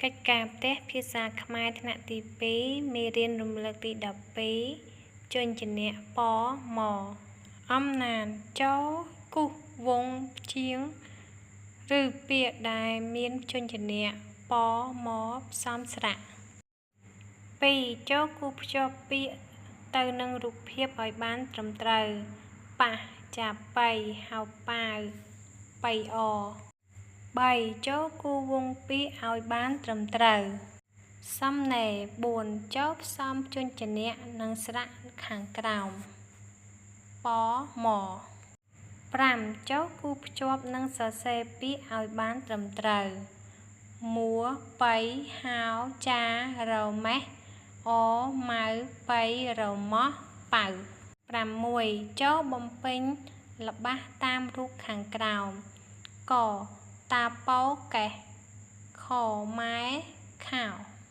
កិច្ចការផ្ទះភាសាខ្មែរថ្នាក់ទី2មេរៀនរំលឹកទី12ជញ្ជនៈពមអំណានចគូសវងជាងឬពាក្យដែលមានជញ្ជនៈពមផ្សំស្រៈ 2. ចូលគូសភ្ជាប់ពាក្យទៅនឹងរូបភាពឲ្យបានត្រឹមត្រូវប៉ះចាប៉ីហៅប៉ាវប៉ៃអ 3. ចូលគូសវងពាក្យឲ្យបានត្រឹមត្រូវសំណេរ 4. ចូលផ្សំជញ្ជនៈនិងស្រៈខាងក្រោមពម 5. ចូលគូសភ្ជាប់និងសរសេរពាក្យឲ្យបានត្រឹមត្រូវមួប៉ៃហៅចារម៉េះអម៉ៅប៉ៃរម៉ោះប៉ៅ 6. ចូលបំពេញល្បះតាមរូបខាងក្រោមកតាប៉ោកេះខម៉ែ